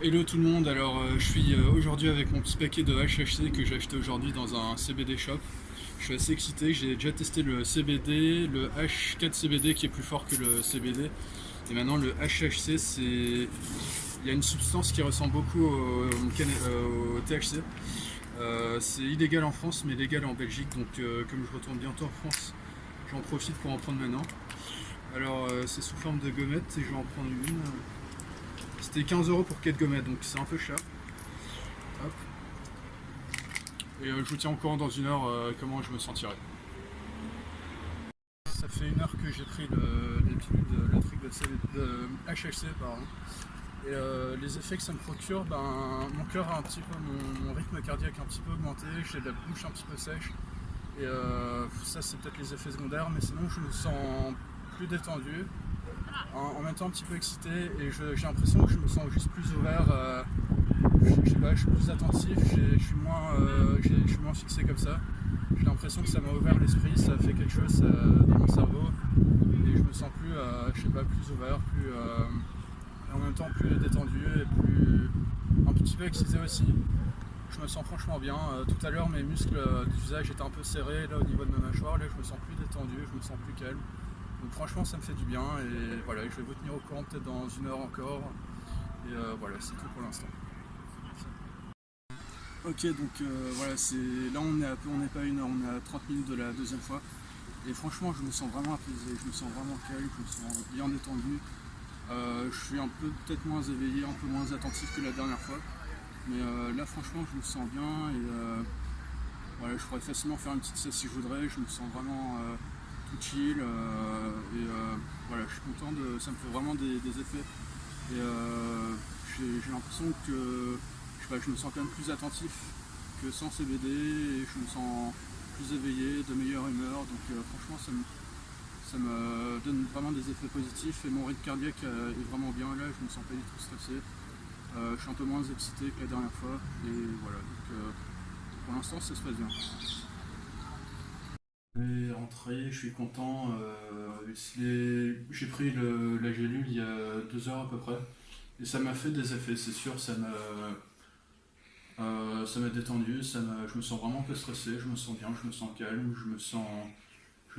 Hello tout le monde, alors je suis aujourd'hui avec mon petit paquet de HHC que j'ai acheté aujourd'hui dans un CBD shop. Je suis assez excité, j'ai déjà testé le CBD, le H4 CBD qui est plus fort que le CBD. Et maintenant le HHC, il y a une substance qui ressemble beaucoup au THC. C'est illégal en France mais légal en Belgique, donc comme je retourne bientôt en France, j'en profite pour en prendre maintenant. Alors c'est sous forme de gommette et je vais en prendre une. C'était 15 € pour 4 gommettes, donc c'est un peu cher. Hop. Et je vous tiens au courant dans une heure comment je me sentirai. Ça fait une heure que j'ai pris les pilules, le truc de HHC, pardon. Et les effets que ça me procure, ben, mon cœur a un petit peu, mon rythme cardiaque a un petit peu augmenté, j'ai la bouche un petit peu sèche. Et ça, c'est peut-être les effets secondaires, mais sinon, je me sens plus détendu, en même temps un petit peu excité, et j'ai l'impression que je me sens juste plus ouvert. Je sais pas, je suis plus attentif, je suis moins fixé comme ça. J'ai l'impression que ça m'a ouvert l'esprit, ça a fait quelque chose dans mon cerveau, et je me sens plus, je sais pas, plus ouvert, en même temps plus détendu et plus un petit peu excité aussi. Je me sens franchement bien. Tout à l'heure, mes muscles du visage étaient un peu serrés là au niveau de ma mâchoire. Là, je me sens plus détendu, je me sens plus calme. Donc franchement, ça me fait du bien et voilà, je vais vous tenir au courant peut-être dans une heure encore. Et voilà, c'est tout pour l'instant. Ok, donc voilà, là on n'est pas à une heure, on est à 30 minutes de la deuxième fois. Et franchement, je me sens vraiment apaisé, je me sens vraiment calme, je me sens bien détendu. Je suis un peu peut-être moins éveillé, un peu moins attentif que la dernière fois. Mais là, franchement, je me sens bien et voilà, je pourrais facilement faire une petite sieste si je voudrais. Je me sens vraiment tout chill voilà, je suis content ça me fait vraiment des effets. Et j'ai l'impression que je sais pas, je me sens quand même plus attentif que sans CBD et je me sens plus éveillé, de meilleure humeur. Donc franchement, ça me donne vraiment des effets positifs et mon rythme cardiaque est vraiment bien. Là, je me sens pas du tout stressé. Je suis un peu moins excité que la dernière fois et voilà. Donc pour l'instant, ça se passe bien. Je suis rentré, je suis content. J'ai pris la gélule il y a 2 heures à peu près. Et ça m'a fait des effets, c'est sûr. Ça m'a détendu. Je me sens vraiment peu stressé. Je me sens bien, je me sens calme. Je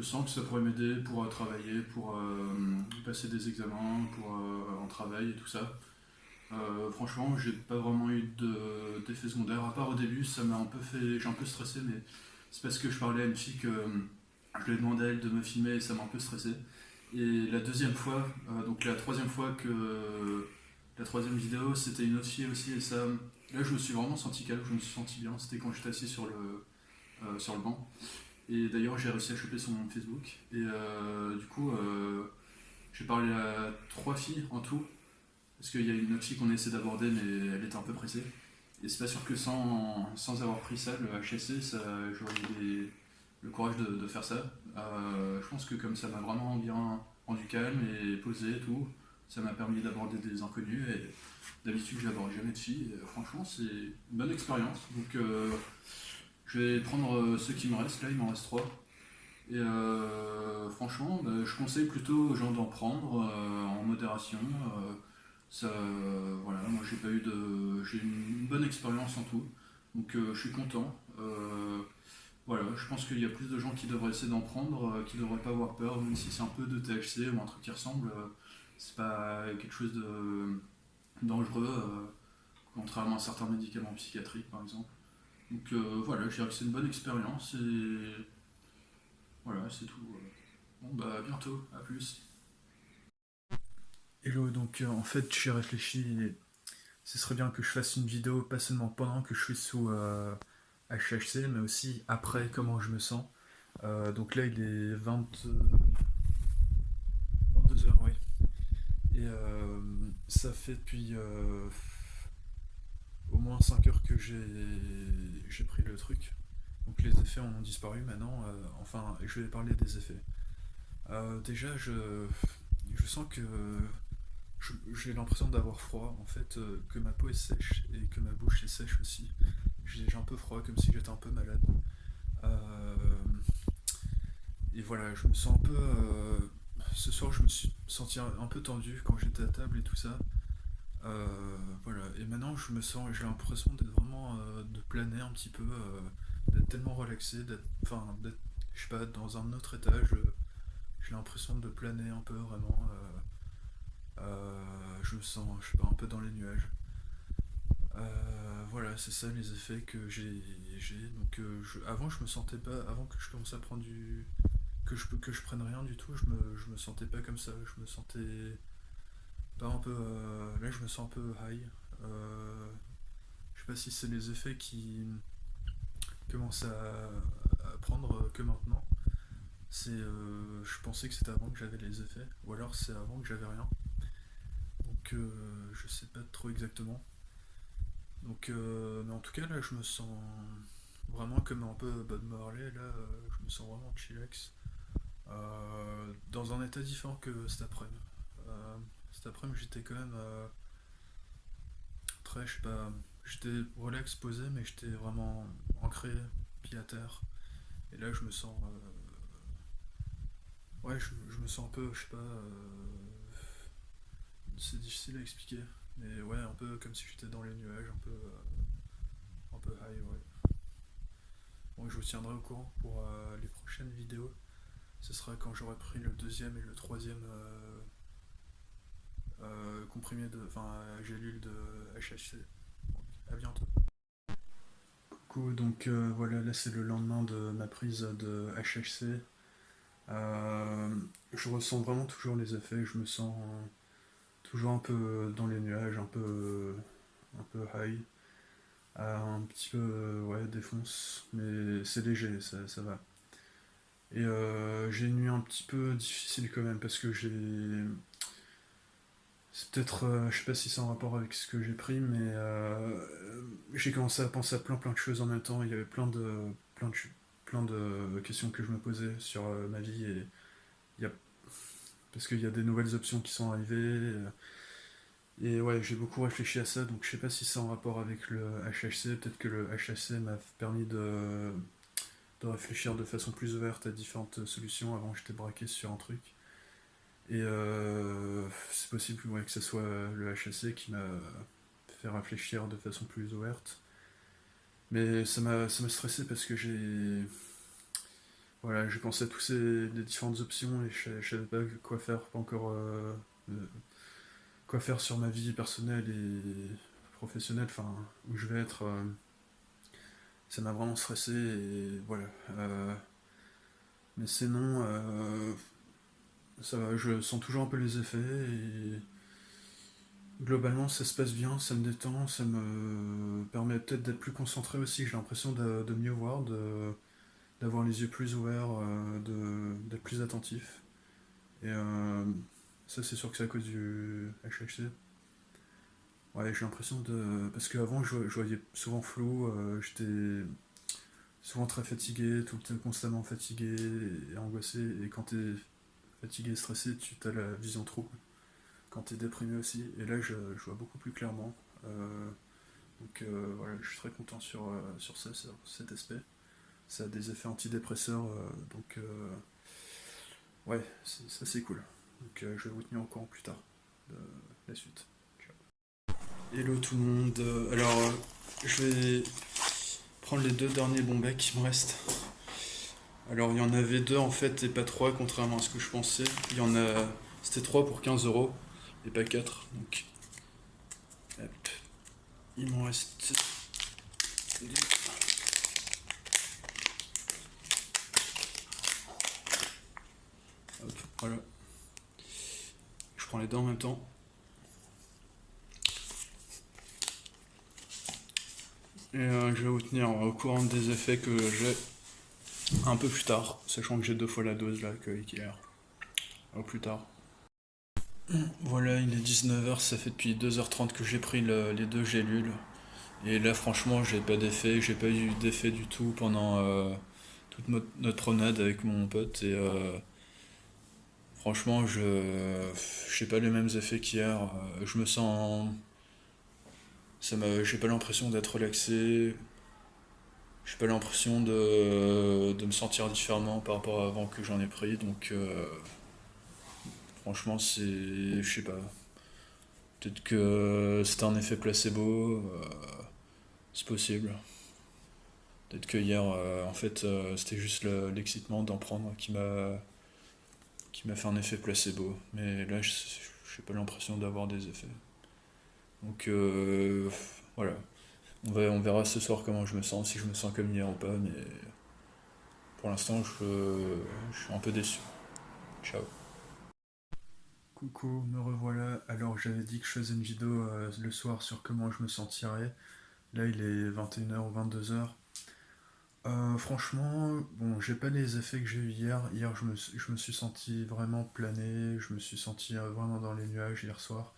sens que ça pourrait m'aider pour travailler, pour passer des examens, pour en travail et tout ça. Franchement, j'ai pas vraiment eu d'effets secondaires. À part au début, ça m'a un peu fait. J'ai un peu stressé, mais c'est parce que je parlais à une fille que je lui ai demandé à elle de me filmer et ça m'a un peu stressé. Et la deuxième fois, donc la troisième fois que. La troisième vidéo, c'était une autre fille aussi et ça. Là, je me suis vraiment senti calme, je me suis senti bien. C'était quand j'étais assis sur le banc. Et d'ailleurs, j'ai réussi à choper son Facebook. Et du coup, j'ai parlé à trois filles en tout. Parce qu'il y a une autre fille qu'on a essayé d'aborder, mais elle était un peu pressée. Et c'est pas sûr que sans avoir pris ça, le HSC, j'aurais eu le courage de faire ça. Je pense que comme ça m'a vraiment bien rendu calme et posé et tout, ça m'a permis d'aborder des inconnus. Et d'habitude, je n'aborde jamais de filles. Et, franchement, c'est une bonne expérience. Donc, je vais prendre ceux qui me restent. Là, il m'en reste trois. Et franchement, bah, je conseille plutôt aux gens d'en prendre en modération. Voilà, moi j'ai une bonne expérience en tout, donc je suis content. Voilà, je pense qu'il y a plus de gens qui devraient essayer d'en prendre, qui devraient pas avoir peur, même si c'est un peu de THC ou un truc qui ressemble. C'est pas quelque chose de dangereux, contrairement à certains médicaments psychiatriques par exemple. Donc voilà, je dirais que c'est une bonne expérience et voilà, c'est tout. Bon bah à bientôt, à plus. Hello, donc en fait j'ai réfléchi, ce serait bien que je fasse une vidéo pas seulement pendant que je suis sous HHC, mais aussi après comment je me sens. Donc là il est 22 heures, oui. Et ça fait depuis au moins 5 heures que j'ai pris le truc. Donc les effets ont disparu maintenant. Enfin, je vais parler des effets. Déjà, je sens que j'ai l'impression d'avoir froid, en fait, que ma peau est sèche et que ma bouche est sèche aussi. J'ai un peu froid, comme si j'étais un peu malade. Euh, et voilà, je me sens un peu. Ce soir, je me suis senti un peu tendu quand j'étais à table et tout ça. Voilà, et maintenant j'ai l'impression d'être vraiment, de planer un petit peu, d'être tellement relaxé, je sais pas, dans un autre étage. J'ai l'impression de planer un peu vraiment. Je me sens, je sais pas, un peu dans les nuages. Voilà, c'est ça les effets que j'ai. Donc, avant, je me sentais pas, avant que je commence à prendre que je prenne rien du tout, je me sentais pas comme ça. Je me sentais pas un peu, là, je me sens un peu high. Je sais pas si c'est les effets qui commencent à prendre que maintenant. Je pensais que c'était avant que j'avais les effets, ou alors c'est avant que j'avais rien. Donc, je sais pas trop exactement. Donc, mais en tout cas, là, je me sens vraiment comme un peu Bob Marley. Là, je me sens vraiment chillax. Dans un état différent que cet après-midi. Cet après-midi, j'étais quand même très, je sais pas, j'étais relax, posé, mais j'étais vraiment ancré, pied à terre. Et là, je me sens, ouais, je me sens un peu, je sais pas, c'est difficile à expliquer. Mais ouais, un peu comme si j'étais dans les nuages, un peu high, ouais. Bon, je vous tiendrai au courant pour les prochaines vidéos. Ce sera quand j'aurai pris le deuxième et le troisième comprimé gélule de HHC. Donc, à bientôt. Coucou, donc voilà, là c'est le lendemain de ma prise de HHC. Je ressens vraiment toujours les effets, je me sens toujours un peu dans les nuages, un peu high, un petit peu ouais, défonce, mais c'est léger, ça va. Et j'ai une nuit un petit peu difficile quand même parce que c'est peut-être, je sais pas si c'est en rapport avec ce que j'ai pris, mais j'ai commencé à penser à plein de choses en même temps. Il y avait plein de questions que je me posais sur ma vie et il y a, parce qu'il y a des nouvelles options qui sont arrivées. Et ouais, j'ai beaucoup réfléchi à ça, donc je sais pas si c'est en rapport avec le HHC. Peut-être que le HHC m'a permis de réfléchir de façon plus ouverte à différentes solutions. Avant, j'étais braqué sur un truc. Et c'est possible ouais, que ce soit le HSC qui m'a fait réfléchir de façon plus ouverte. Mais ça m'a stressé parce que j'ai pensé à les différentes options et je savais pas quoi faire, pas encore quoi faire sur ma vie personnelle et professionnelle, enfin où je vais être. Ça m'a vraiment stressé et voilà. Mais sinon, ça va, je sens toujours un peu les effets et globalement, ça se passe bien, ça me détend, ça me permet peut-être d'être plus concentré aussi. J'ai l'impression de mieux voir, d'avoir les yeux plus ouverts, d'être plus attentif. Et ça, c'est sûr que c'est à cause du HHC. Ouais, j'ai l'impression de. Parce qu'avant, je voyais souvent flou, j'étais souvent très fatigué, tout le temps constamment fatigué et angoissé. Et quand t'es fatigué et stressé, tu as la vision trouble. Quand t'es déprimé aussi. Et là, je vois beaucoup plus clairement. Euh, Donc voilà, je suis très content sur ça, sur cet aspect. Ça a des effets antidépresseurs, donc ouais, ça c'est cool. Donc je vais vous tenir au courant plus tard de la suite. Ciao. Hello tout le monde, je vais prendre les deux derniers bons becs qui me restent. Alors il y en avait deux en fait et pas trois contrairement à ce que je pensais. C'était 3 pour 15 € et pas 4. Donc hop, il m'en reste deux. Hop, voilà. Je prends les deux en même temps. Et je vais vous tenir au courant des effets que j'ai un peu plus tard, sachant que j'ai 2 fois la dose là que hier. Au plus tard. Voilà, il est 19h, ça fait depuis 2h30 que j'ai pris les deux gélules. Et là, franchement, j'ai pas eu d'effet du tout pendant toute notre promenade avec mon pote. Et franchement, j'ai pas les mêmes effets qu'hier. Je me sens. J'ai pas l'impression d'être relaxé. J'ai pas l'impression de me sentir différemment par rapport à avant que j'en ai pris, donc franchement, je sais pas. Peut-être que c'était un effet placebo, c'est possible. Peut-être que hier, en fait, c'était juste l'excitement d'en prendre qui m'a fait un effet placebo. Mais là, je n'ai pas l'impression d'avoir des effets. Donc voilà, on verra ce soir comment je me sens, si je me sens comme hier ou pas, mais pour l'instant, je suis un peu déçu. Ciao. Coucou, me revoilà. Alors j'avais dit que je faisais une vidéo le soir sur comment je me sentirais. Là il est 21h ou 22h. Franchement, bon, j'ai pas les effets que j'ai eu hier. Hier je me suis senti vraiment plané, je me suis senti vraiment dans les nuages hier soir.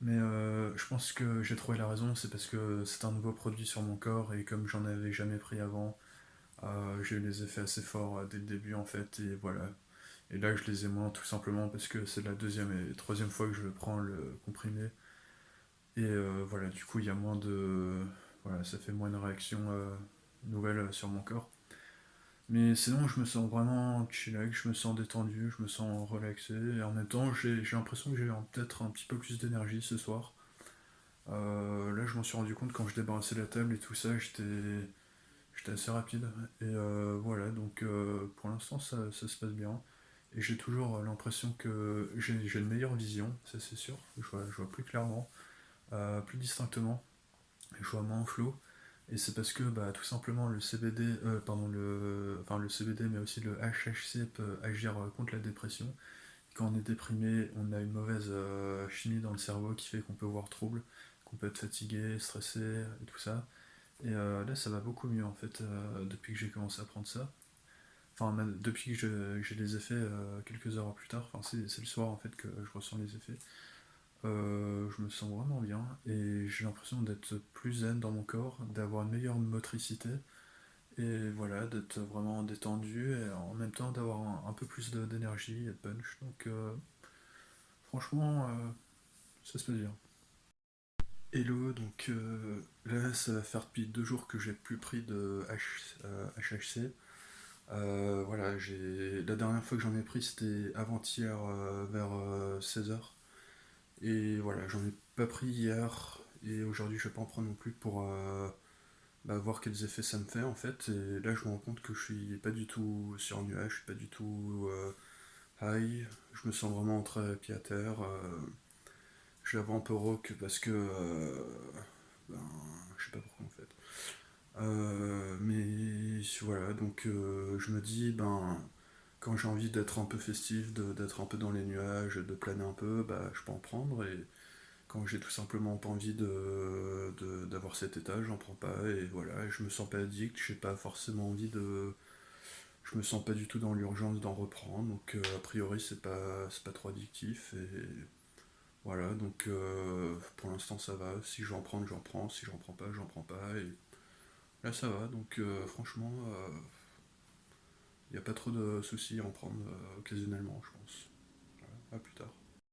Mais je pense que j'ai trouvé la raison, c'est parce que c'est un nouveau produit sur mon corps et comme j'en avais jamais pris avant, j'ai eu les effets assez forts dès le début en fait et voilà. Et là je les ai moins tout simplement parce que c'est la deuxième et troisième fois que je prends le comprimé. Et voilà, du coup il y a moins de... Voilà, ça fait moins de réactions nouvelles sur mon corps. Mais sinon je me sens vraiment chillax, je me sens détendu, je me sens relaxé et en même temps j'ai l'impression que j'ai peut-être un petit peu plus d'énergie ce soir. Là, je m'en suis rendu compte quand je débarrassais la table et tout ça, j'étais assez rapide. Et voilà, donc pour l'instant, ça se passe bien. Et j'ai toujours l'impression que j'ai une meilleure vision, ça c'est sûr. Je vois plus clairement, plus distinctement, je vois moins en flou. Et c'est parce que bah, tout simplement le CBD, pardon, enfin, le CBD, mais aussi le HHC peut agir contre la dépression. Quand on est déprimé, on a une mauvaise chimie dans le cerveau qui fait qu'on peut voir trouble, qu'on peut être fatigué, stressé et tout ça. Et là, ça va beaucoup mieux en fait depuis que j'ai commencé à prendre ça. Enfin, même depuis que j'ai les effets quelques heures plus tard, enfin, c'est le soir en fait que je ressens les effets. Je me sens vraiment bien et j'ai l'impression d'être plus zen dans mon corps, d'avoir une meilleure motricité et voilà, d'être vraiment détendu et en même temps d'avoir un peu plus d'énergie et de punch. Donc franchement, ça se peut dire. Hello, donc là ça va faire depuis 2 jours que j'ai plus pris de HHC. Voilà, la dernière fois que j'en ai pris c'était avant-hier vers 16h. Et voilà, j'en ai pas pris hier et aujourd'hui je vais pas en prendre non plus pour bah, voir quels effets ça me fait en fait. Et là je me rends compte que je suis pas du tout sur un nuage, je suis pas du tout high, je me sens vraiment très pied à terre. Je la vois un peu rock parce que. Ben, je sais pas pourquoi en fait. Mais voilà, donc je me dis, ben, quand j'ai envie d'être un peu festif, d'être un peu dans les nuages, de planer un peu, bah, je peux en prendre. Et quand j'ai tout simplement pas envie d'avoir cet état, j'en prends pas. Et voilà, je me sens pas addict, j'ai pas forcément envie de. Je me sens pas du tout dans l'urgence d'en reprendre. Donc a priori, c'est pas trop addictif. Et voilà, donc pour l'instant ça va. Si je veux en prendre, j'en prends. Si j'en prends pas, j'en prends pas. Et là ça va. Donc franchement, il n'y a pas trop de soucis à en prendre occasionnellement, je pense. Voilà, à plus tard.